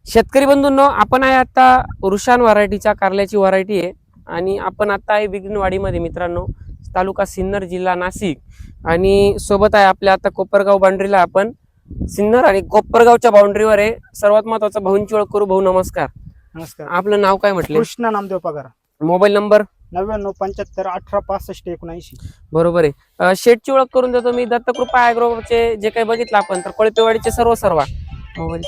शेतकरी बंधूंनो, आपण आहे आता रुशान व्हरायटीच्या कारल्याची व्हरायटी आहे आणि आपण आता आहे बिगनवाडीमध्ये मित्रांनो, तालुका सिन्नर, जिल्हा नाशिक. आणि सोबत आहे आपल्या आता कोपरगाव बाउंड्रीला. आपण सिन्नर आणि कोपरगावच्या बाउंड्रीवर आहे. सर्वात महत्वाचा भाऊंची ओळख करू. भाऊ नमस्कार. नमस्कार. आपलं नाव काय म्हटलं? कृष्ण नामदेव पगार. Mobile number 9975186519. बरोबर आहे. शेटची ओळख करून देतो मी. दत्तकृपा ॲग्रोचे जे काही बघितलं आपण तर कोळपेवाडीचे सर्व मोबाईल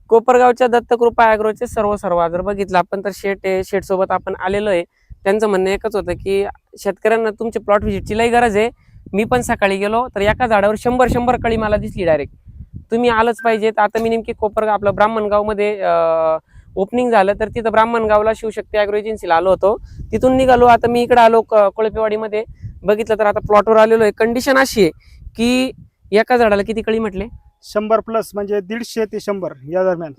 कोपरगावच्या दत्तकृपा ॲग्रोचे सर्व जर बघितलं आपण तर शेट सोबत आपण आलेलो आहे. त्यांचं म्हणणं एकच होतं की शेतकऱ्यांना तुमचे प्लॉट व्हिजिटची लई गरज आहे. मी पण सकाळी गेलो तर एका झाडावर 100 कळी मला दिसली डायरेक्ट. तुम्ही आलंच पाहिजेत. आता मी नेमकी कोपरगाव आपलं ब्राह्मणगावमध्ये ओपनिंग झालं तर तिथं ब्राह्मणगावला शिवशक्ती ॲग्रो एजन्सीला आलो होतो. तिथून निघालो. आता मी इकडे आलो कोळपेवाडीमध्ये. बघितलं तर आता प्लॉटवर आलेलो आहे. कंडिशन अशी आहे की एका झाडाला किती कळी म्हटले? 100+ म्हणजे 150 ते 100 या दरम्यान.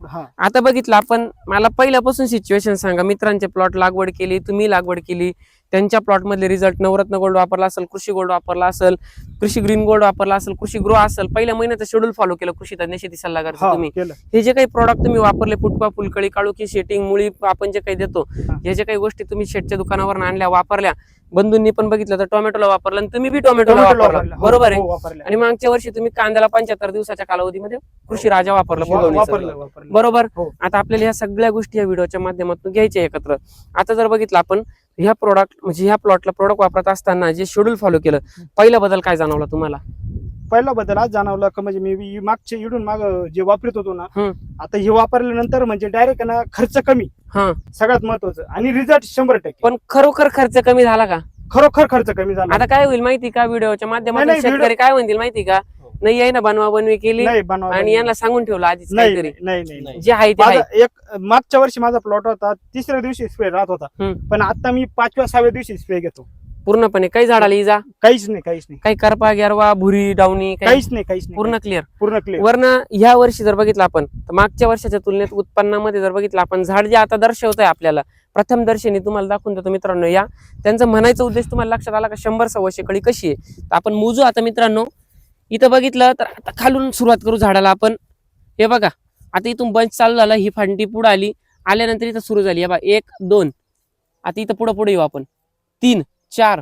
हा. आता बघितलं आपण, मला पहिल्यापासून सिच्युएशन सांगा. मित्रांचे प्लॉट लागवड केली, तुम्ही लागवड केली, त्यांच्या प्लॉट मधले रिझल्ट नवरत्न गोल्ड वापरला असेल, कृषी गोल्ड वापरला असेल, कृषी ग्रीन गोल्ड वापरला असेल, कृषी ग्रो असेल, पहिल्या महिन्याचं शेड्यूल फॉलो केलं कृषी तज्ञ शेती सल्लागार तुम्ही. हे जे काही प्रॉडक्ट तुम्ही वापरले, फुटपा, फुलकळी, काळोखी, शेटिंग, मुळी आपण जे काही देतो, हे जे काही गोष्टी तुम्ही शेटच्या दुकानावर आणल्या, वापरल्या. बंधूंनी पण बघितलं तर टोमॅटोला वापरलं आणि तुम्ही बी टोमॅटोला वापरला. बरोबर आहे. आणि मागच्या वर्षी तुम्ही कांद्याला 75 दिवसाच्या कालावधीमध्ये कृषी राजा वापरला. बरोबर. आता आपल्याला ह्या सगळ्या गोष्टी या व्हिडिओच्या माध्यमातून घ्यायच्या एकत्र. आता जर बघितलं आपण ह्या प्रोडक्ट म्हणजे ह्या प्लॉटला प्रोडक्ट वापरत असताना जे शेड्यूल फॉलो केलं, पहिला बदल काय जाणवला तुम्हाला? पहिला बदल आज जाणवला का म्हणजे मी मागचे इडून माग जे वापरत होतो ना, आता हे वापरल्यानंतर म्हणजे डायरेक्ट ना खर्च कमी. सगळ्यात महत्वाचं. आणि रिझल्ट 100%. पण खरोखर खर्च कमी झाला का? खरोखर खर्च कमी झाला. आता काय होईल माहिती का? व्हिडिओच्या माध्यमातून शेतकरी काय म्हणतील माहिती का? नाही आहे ना, बनवा केली आणि यांना सांगून ठेवलं आधीच काहीतरी. नाही जे आहे ते एक मागच्या वर्षी माझा प्लॉट होता, तिसऱ्या दिवशी स्प्रे राहत होता. पण आता मी 5व्या-6व्या दिवशी स्प्रे घेतो पूर्णपणे. काही झाडाला इजा काहीच नाही. काही करपा, गिरवा, भुरी, डावणी काहीच नाही. पूर्ण क्लिअर. वरनं ह्या वर्षी जर बघितलं आपण तर मागच्या वर्षाच्या तुलनेत उत्पन्नामध्ये जर बघितलं आपण, झाड जे आता दर्शवतंय आपल्याला प्रथम दर्शनी तुम्हाला दाखवून देतो मित्रांनो. या त्यांचा म्हणायचा उद्देश तुम्हाला लक्षात आला का? 100-125 कळी कशी आहे तर आपण मोजू आता मित्रांनो. इथं बघितलं तर आता खालून सुरुवात करू झाडाला आपण. हे बघा, आता इथून बंच चालू झाला, ही फांटी पुढे आल्यानंतर इथं सुरू झाली. हे बघा 1, 2. आता इथं पुढे येऊ आपण. 3, 4.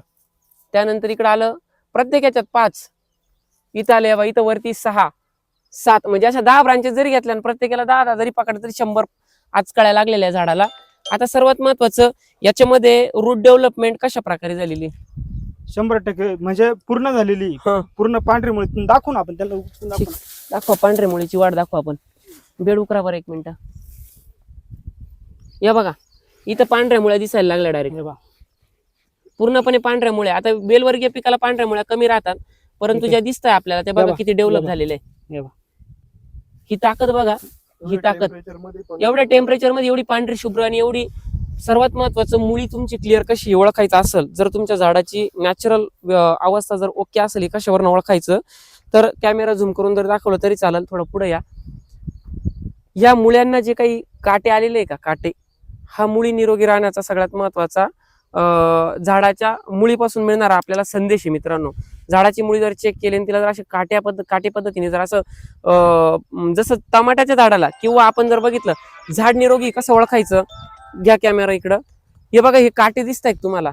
त्यानंतर इकडे आलं प्रत्येक याच्यात 5. इथं आले बघा, इथं वरती 6, 7. म्हणजे अशा 10 ब्रांचेस जरी घेतल्या आणि प्रत्येकाला 10 जरी पकडलं तरी 100 आज कळ्या लागलेल्या झाडाला. आता सर्वात महत्वाचं याच्यामध्ये रूट डेव्हलपमेंट कशा प्रकारे झालेली? 100% म्हणजे पूर्ण झालेली. पूर्ण पांढरी मुळी दाखवून आपण त्याला दाखवा. पांढऱ्या मुळीची वाढ दाखवा आपण. बेड उकरा बरं 1 मिनिट. या बघा, इथं पांढऱ्या मुळ्या दिसायला लागल्या डायरेक्ट. पूर्णपणे पांढऱ्या मुळ्या. आता बेलवर्गीय पिकाला पांढऱ्या मुळ्या कमी राहतात, परंतु ज्या दिसत आहे आपल्याला ते बघा किती डेव्हलप झालेले आहे. ही ताकद बघा, ही ताकद. एवढ्या टेम्परेचर मध्ये एवढी पांढरी शुभ्र आणि एवढी. सर्वात महत्वाचं, मुळी तुमची क्लिअर कशी ओळखायचं असेल, जर तुमच्या झाडाची नॅचरल अवस्था जर ओके असेल, कशावरनं ओळखायचं तर कॅमेरा झूम करून जर दाखवलं तरी चालेल. थोडं पुढे या मुळ्यांना जे काही काटे आलेले आहे का, काटे, हा मुळी निरोगी राहण्याचा सगळ्यात महत्वाचा झाडाच्या मुळीपासून मिळणारा आपल्याला संदेश आहे मित्रांनो. झाडाची मुळी जर चेक केली आणि तिला जर अशी काटे पद्धतीने जर असं जसं टमाट्याच्या झाडाला, किंवा आपण जर बघितलं झाड निरोगी कसं ओळखायचं, घ्या कॅमेरा इकडं. हे बघा, हे काटे दिसत आहेत तुम्हाला.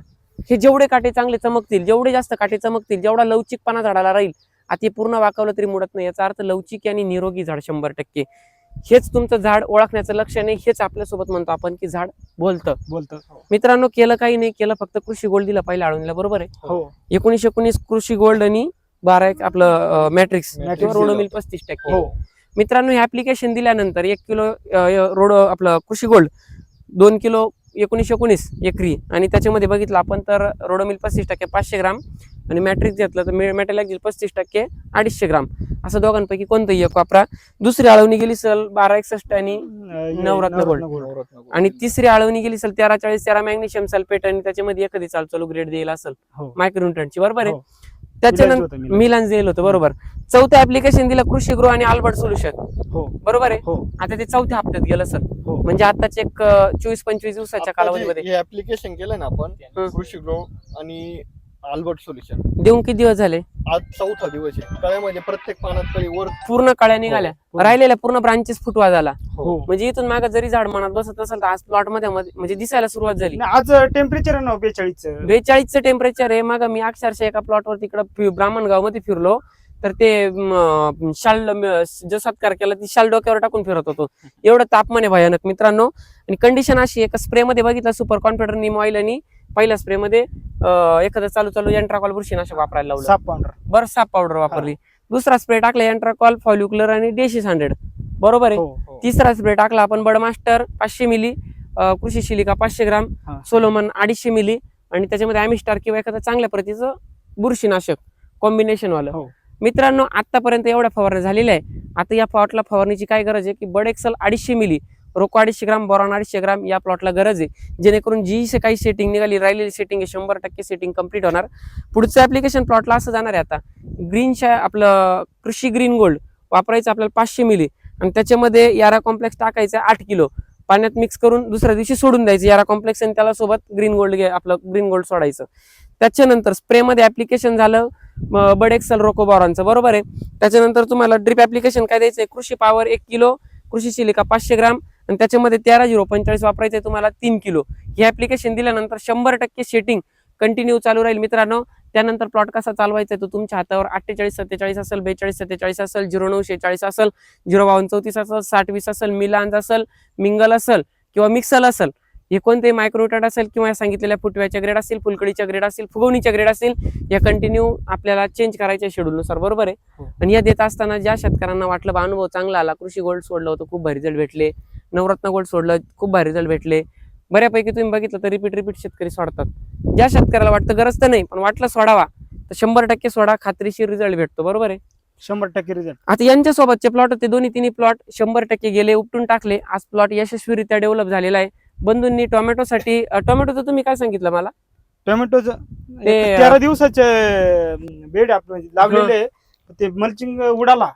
हे जेवढे काटे चांगले चमकतील, जेवढे जास्त काटे चमकतील, जेवढा लवचिकपणा झाडाला राहील. आता हे पूर्ण वाकवलं तरी मुडत नाही, याचा अर्थ लवचिक आणि निरोगी झाड 100%. हेच तुमचं झाड ओळखण्याचं लक्षण आहे. हेच आपल्यासोबत म्हणतो आपण की झाड बोलतं. मित्रांनो, केलं काही नाही केलं, फक्त कृषी गोल्ड दिला पहिला आळूनला. बरोबर आहे. 19 कृषी गोल्ड आणि 12 आपलं मॅट्रिक्स रोडोमिल 35%. मित्रांनो, हे ऍप्लिकेशन दिल्यानंतर 1 किलो रोड आपलं कृषी गोल्ड, 2 किलो 19 एकरी, आणि त्याच्यामध्ये बघितलं आपण तर रोडोमिल 35% 500 ग्राम, आणि मॅट्रिक्स घेतलं तर मेटॅलॅक्झिल 35% 250 ग्राम. असं दोघांपैकी कोणतंही एक वापरा. दुसरी आळवणी गेली सल 1261 आणि नवरत्न गोल्ड, आणि तिसरी आळवणी गेली सल 1340 13 मॅग्नेशियम सल्फेट, आणि त्याच्यामध्ये एखादी चालू ग्रेड देईल असेल मायक्रोन्यूट्रनची. बरोबर आहे. त्याच्यानंतर मिलान दिलं होतं. बरोबर. चौथं ऍप्लिकेशन दिलं कृषी ग्रो आणि अल्बर्ट सोल्युशन. बरोबर आहे. आता ते 4थ्या हप्त्यात गेलं सर. म्हणजे आताच एक 24-25 दिवसाच्या कालावधीमध्ये हे ऍप्लिकेशन केलं ना आपण, कृषी ग्रो आणि अल्बर्ट सोल्युशन. देऊन किती दिवस झाले? आज 4था दिवस आहे. कळ्या म्हणजे प्रत्येक पानात कळी वर पूर्ण कळ्या निघाल्या, राहिलेल्या पूर्ण ब्रांचेस फुटवा झाला. हो. म्हणजे इथून मागे जरी झाड मनात बसत असेल तर आज प्लॉट मध्ये म्हणजे दिसायला सुरुवात झाली. आणि आज टेम्परेचर आहे ना 42. 42चं टेम्परेचर आहे. मग मी अक्षरशः एका प्लॉटवर तिकडे ब्राह्मणगाव मध्ये फिरलो तर ते शाल जो सत्कार केला ती शाल डोक्यावर टाकून फिरत होतो. एवढं तापमान आहे भयानक मित्रांनो. आणि कंडिशन अशी एका स्प्रे मध्ये बघितलं सुपर कॉन्फिडर नीम ऑइल आणि पहिल्या स्प्रे मध्ये एखादं चालू एंट्राकॉल बुरशीनाशक वापरायला लावलं. साप पावडर. बरं साप पावडर वापरली. दुसरा स्प्रे टाकला एंट्राकॉल, फॉल्युक्युलर आणि डेशिस 100. बरोबर आहे. हो. तिसरा स्प्रे टाकला आपण बडमास्टर 500 मिली, कृषी शिलिका 500 ग्राम, हा. सोलोमन 250 मिली आणि त्याच्यामध्ये ॲमिस्टार किंवा एखादं चांगल्या प्रतीचं बुरशीनाशक कॉम्बिनेशन वालं. हो. मित्रांनो आतापर्यंत एवढ्या फवारण्या झालेल्या आहे. आता या प्लॉटला फवारणीची काय गरज आहे की बड एक्सल 250 मिली, रोको 250 ग्राम, बोरॉन 250 ग्राम या प्लॉटला गरज आहे. जेणेकरून जी काही सेटिंग निघाली राहिलेली सेटिंग 100% सेटिंग कम्प्लीट होणार. पुढचं ऍप्लिकेशन प्लॉटला असं जाणार आहे. आता ग्रीन आपलं कृषी ग्रीन गोल्ड वापरायचं आपल्याला 500 मिली आणि त्याच्यामध्ये यारा कॉम्प्लेक्स टाकायचं 8 किलो पाण्यात मिक्स करून दुसऱ्या दिवशी सोडून द्यायचं यारा कॉम्प्लेक्स आणि त्याला सोबत ग्रीन गोल्ड आपलं ग्रीन गोल्ड सोडायचं. त्याच्यानंतर स्प्रेमध्ये ऍप्लिकेशन झालं बड एक्सल रोको बोरॉनचं. बरोबर आहे. त्याच्यानंतर तुम्हाला ड्रिप ऍप्लिकेशन काय द्यायचंय? कृषी पॉवर 1 किलो, कृषी शिलिका 500 ग्राम आणि त्याच्यामध्ये 13-0-45 वापरायचंय तुम्हाला 3 किलो. हे ऍप्लिकेशन दिल्यानंतर 100% सेटिंग कंटिन्यू चालू राहील मित्रांनो. त्यानंतर प्लॉट कसा चालवायचा तो तुमच्या हातावर. 48-47 असेल, 42-47 असेल, 09-46 असेल, 052-34 असेल, 60-20 असेल, मिलांज असेल, मिंगल असेल किंवा मिक्सल असेल, हे कोणतेही मायक्रोटेड असेल किंवा सांगितलेल्या फुटव्याच्या ग्रेड असतील, फुलकडीच्या ग्रेड असतील, फुगवणीच्या ग्रेड असतील, या कंटिन्यू आपल्याला चेंज करायच्या शेड्यूलनुसार. बरोबर आहे. आणि या देत असताना ज्या शेतकऱ्यांना वाटलं बा अनुभव चांगला आला, कृषी गोल्ड सोडलं होतं खूप भारी रिझल्ट भेटले, नवरत्न गोल्ड सोडलं खूप भारी रिझल्ट भेटले, बऱ्यापैकी तुम्ही बघितलं तर रिपीट शेतकरी सोडतात. ज्या शेतकऱ्याला वाटतं गरज तर नाही पण वाटलं सोडावा तर 100% सोडा, खात्रीशीर रिझल्ट भेटतो. बरोबर आहे. 100% रिझल्ट. आता यांच्या सोबतचे प्लॉट होते दोन्ही तिन्ही प्लॉट 100% गेले, उपटून टाकले. आज प्लॉट यशस्वीरित्या डेव्हलप झालेला आहे. बंधूंनी टोमॅटोसाठी टोमॅटोचं तुम्ही काय सांगितलं मला? टोमॅटोचं 13 दिवसाचे बेड आपण लावलेले, ते मल्चिंग उडाला.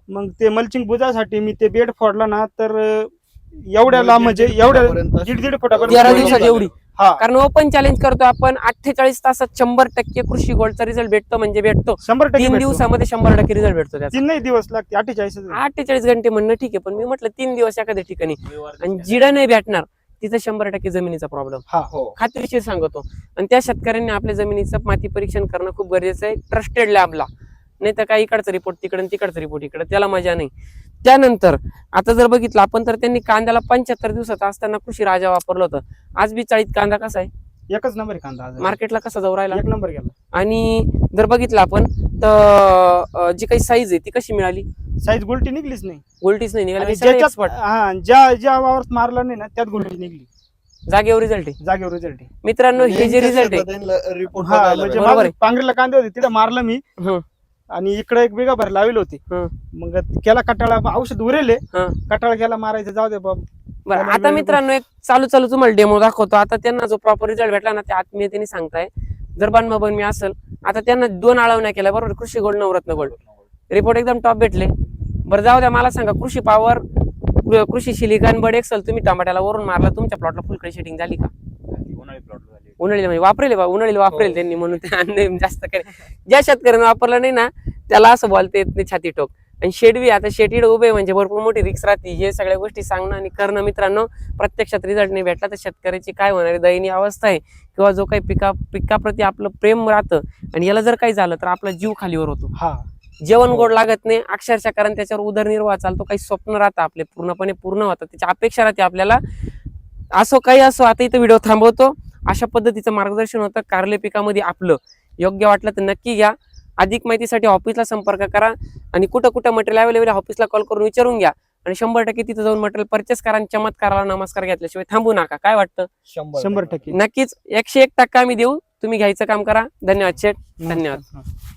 मग ते मल्चिंग बुजासाठी मी ते बेड फोडला ना तर एवढ्याला म्हणजे एवढ्या 1.5 फुटापर्यंत 13 दिवसात एवढी. हा. कारण ओपन चॅलेंज करतो आपण 48 तासात 100% कृषी गोल्डचा रिझल्ट भेटतो म्हणजे भेटतो. 100% 3 दिवसामध्ये 100% रिझल्ट भेटतो त्याचा. 3 दिवस लागते. 48 घंटे म्हणणं ठीक आहे पण मी म्हटलं 3 दिवस एखाद्या ठिकाणी. आणि जिडं नाही भेटणार तिथं 100% जमिनीचा प्रॉब्लेम खात्रीशीर सांगतो. आणि त्या शेतकऱ्यांनी आपल्या जमिनीचं माती परीक्षण करणं खूप गरजेचं आहे, ट्रस्टेड लॅबला. नाही तर काही इकडचा रिपोर्ट तिकडे, तिकडचा रिपोर्ट इकडे, त्याला मजा नाही. त्यानंतर आता जर बघितलं आपण तर त्यांनी कांद्याला 75 दिवसाचा असताना कृषी राजा वापरलं होतं. आज बी चाळीत कांदा कसा आहे? एकच नंबर कांदा मार्केटला कसा जाऊ राहिला? 1 नंबर गेला. आणि जर बघितलं आपण तर जी काही साईज आहे ती कशी मिळाली? साईज गोल्टी निघलीच नाही. गोल्टीच नाही निघाली. ज्या वावरात मारलं नाही ना त्यात गोल्टी निघली. जागेवर रिझल्ट आहे. जागेवर रिझल्ट आहे मित्रांनो. हे जे रिझल्ट आहे रिपोर्ट म्हणजे पांगरीला कांदे होते तिथे मारलं मी आणि इकडे 1 बिघा भर लावले होते. मग केला कटाळा, औषध उरेले, कटाळा केला मारायचं, जाऊ दे बाबा. बरं आता मित्रांनो एक चालू तुम्हाला डेमो दाखवतो. आता त्यांना जो प्रॉपर रिझल्ट भेटला ना ते आत्मीयतेने सांगताय. जर बनमी असेल आता त्यांना 2 आळवण्या केल्या. बरोबर. कृषी गोल्ड, नवरत्न गोल्ड, रिपोर्ट एकदम टॉप भेटले. बरं जाऊ द्या. मला सांगा कृषी पॉवर, कृषी शिलिका आणि बड एक्सल तुम्ही टमाट्याला वरून मारला, तुमच्या प्लॉटला फुलकडी शेटिंग झाली का? उन्हाळी म्हणजे वापरेल बा, उन्हाळीला वापरेल त्यांनी म्हणून ते जास्त करे. ज्या शेतकऱ्यांना वापरलं नाही ना त्याला असं बोलते येत नाही छाती टोक. आणि शेडवी आता शेतीड उभे म्हणजे भरपूर मोठी रिक्स राहते. हे सगळ्या गोष्टी सांगणं आणि करणं मित्रांनो. प्रत्यक्षात रिझल्ट नाही भेटला तर शेतकऱ्याची काय होणारी दयनीय अवस्था आहे किंवा जो काही पिकाप्रती आपलं प्रेम राहतं आणि याला जर काही झालं तर आपला जीव खालीवर होतो. जेवण गोड लागत नाही अक्षरशः, कारण त्याच्यावर उदरनिर्वाह चालतो. काही स्वप्न राहतं आपले पूर्णपणे पूर्ण होतात, त्याची अपेक्षा राहते आपल्याला. असो काही असो. आता इथं व्हिडिओ थांबवतो. अशा पद्धतीचं मार्गदर्शन होतं कारले पिकामध्ये. आपलं योग्य वाटलं तर नक्की घ्या. अधिक माहितीसाठी ऑफिसला संपर्क करा आणि कुठं मटेरियल अवेलेबल आहे ऑफिसला कॉल करून विचारून घ्या आणि 100% तिथं जाऊन मटेरियल परचेस करा आणि चमत्काराला नमस्कार घेतल्याशिवाय थांबू नका. काय वाटतं? 100% नक्कीच 101% आम्ही देऊ. तुम्ही घ्यायचं काम करा. धन्यवाद शेठ. धन्यवाद.